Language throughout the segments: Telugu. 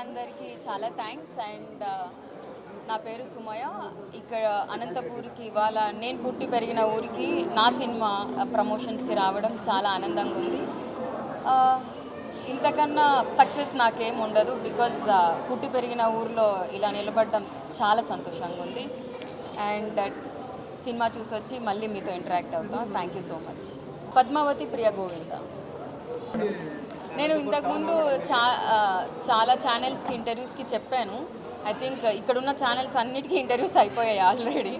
అందరికీ చాలా థ్యాంక్స్. అండ్ నా పేరు సుమయ. ఇక్కడ అనంతపూర్కి ఇవాళ నేను పుట్టి పెరిగిన ఊరికి నా సినిమా ప్రమోషన్స్కి రావడం చాలా ఆనందంగా ఉంది. ఇంతకన్నా సక్సెస్ నాకేం ఉండదు. బికాజ్ పుట్టి పెరిగిన ఊర్లో ఇలా నిలబడడం చాలా సంతోషంగా ఉంది. అండ్ సినిమా చూసి వచ్చి మళ్ళీ మీతో ఇంటరాక్ట్ అవుతాం. Thank you so much. Padmavathi Priya Govinda. నేను ఇంతకుముందు చాలా ఛానల్స్కి ఇంటర్వ్యూస్కి చెప్పాను. ఐ థింక్ ఇక్కడున్న ఛానల్స్ అన్నిటికీ ఇంటర్వ్యూస్ అయిపోయాయి ఆల్రెడీ.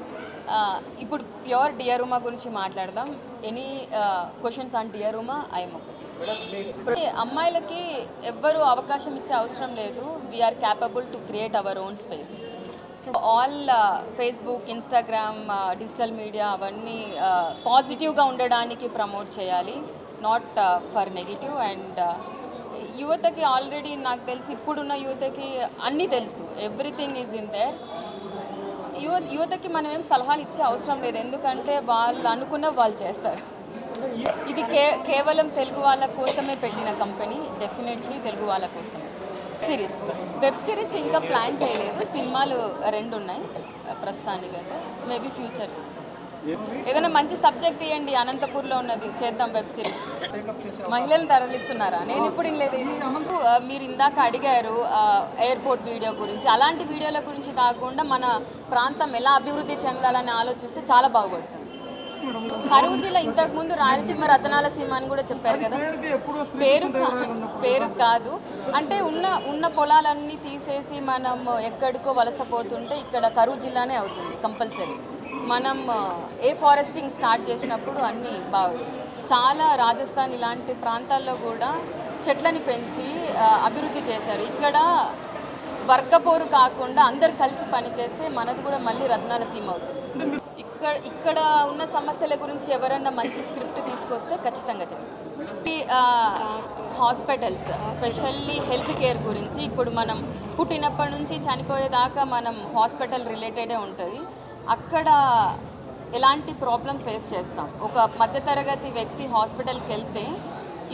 ఇప్పుడు ప్యూర్ డియర్ ఉమా గురించి మాట్లాడదాం. Any questions on dear Uma I'm okay. అమ్మాయిలకి ఎవ్వరూ అవకాశం ఇచ్చే అవసరం లేదు. We're capable to create our own space. All Facebook, Instagram, digital media అవన్నీ పాజిటివ్గా ఉండడానికి ప్రమోట్ చేయాలి, నాట్ ఫర్ నెగిటివ్. అండ్ యువతకి ఆల్రెడీ నాకు తెలిసి ఇప్పుడున్న యువతకి అన్నీ తెలుసు. Everything is in there. యువతకి మనం ఏం సలహాలు ఇచ్చే అవసరం లేదు. ఎందుకంటే వాళ్ళు అనుకున్న వాళ్ళు చేస్తారు. ఇది కేవలం తెలుగు వాళ్ళ కోసమే పెట్టిన కంపెనీ. డెఫినెట్లీ తెలుగు వాళ్ళ కోసమే. వెబ్ సిరీస్ ఇంకా ప్లాన్ చేయలేదు. సినిమాలు 2 ఉన్నాయి ప్రస్తుతానికైతే. మేబీ ఫ్యూచర్ ఏదైనా మంచి సబ్జెక్ట్ ఇవ్వండి. అనంతపూర్లో ఉన్నది చేద్దాం వెబ్ సిరీస్. మహిళలు తరలిస్తున్నారా? నేను ఇప్పుడు లేదు. మీరు ఇందాక అడిగారు ఎయిర్పోర్ట్ వీడియో గురించి. అలాంటి వీడియోల గురించి కాకుండా మన ప్రాంతం ఎలా అభివృద్ధి చెందాలని ఆలోచిస్తే చాలా బాగుపడుతుంది. కరువు జిల్లా ఇంతకుముందు రాయలసీమ, రతనాల సీమ అని కూడా చెప్పారు కదా. పేరు కాదు అంటే ఉన్న పొలాలన్నీ తీసేసి మనం ఎక్కడికో వలసపోతుంటే ఇక్కడ కరువు జిల్లానే అవుతుంది కంపల్సరీ. మనం ఫారెస్టింగ్ స్టార్ట్ చేసినప్పుడు అన్నీ బాగుంది. చాలా రాజస్థాన్ ఇలాంటి ప్రాంతాల్లో కూడా చెట్లని పెంచి అభివృద్ధి చేశారు. ఇక్కడ వర్గపోరు కాకుండా అందరు కలిసి పనిచేస్తే మనది కూడా మళ్ళీ రత్నాల సీమ అవుతుంది. ఇక్కడ ఉన్న సమస్యల గురించి ఎవరన్నా మంచి స్క్రిప్ట్ తీసుకొస్తే ఖచ్చితంగా చేస్తాం. హాస్పిటల్స్ స్పెషల్లీ హెల్త్ కేర్ గురించి ఇప్పుడు మనం పుట్టినప్పటి నుంచి చనిపోయేదాకా మనం హాస్పిటల్ రిలేటెడే ఉంటుంది. అక్కడ ఎలాంటి ప్రాబ్లం ఫేస్ చేస్తాం. ఒక మధ్యతరగతి వ్యక్తి హాస్పిటల్కి వెళ్తే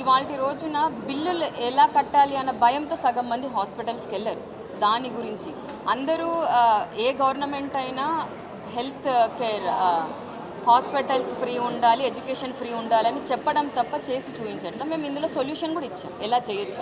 ఇవాళ రోజున బిల్లులు ఎలా కట్టాలి అన్న భయంతో సగం మంది హాస్పిటల్స్కి వెళ్ళరు. దాని గురించి అందరూ ఏ గవర్నమెంట్ అయినా హెల్త్ కేర్ హాస్పిటల్స్ ఫ్రీ ఉండాలి, ఎడ్యుకేషన్ ఫ్రీ ఉండాలని చెప్పడం తప్ప చేసి చూపించట్లా. మేము ఇందులో సొల్యూషన్ కూడా ఇచ్చాం ఎలా చేయొచ్చు.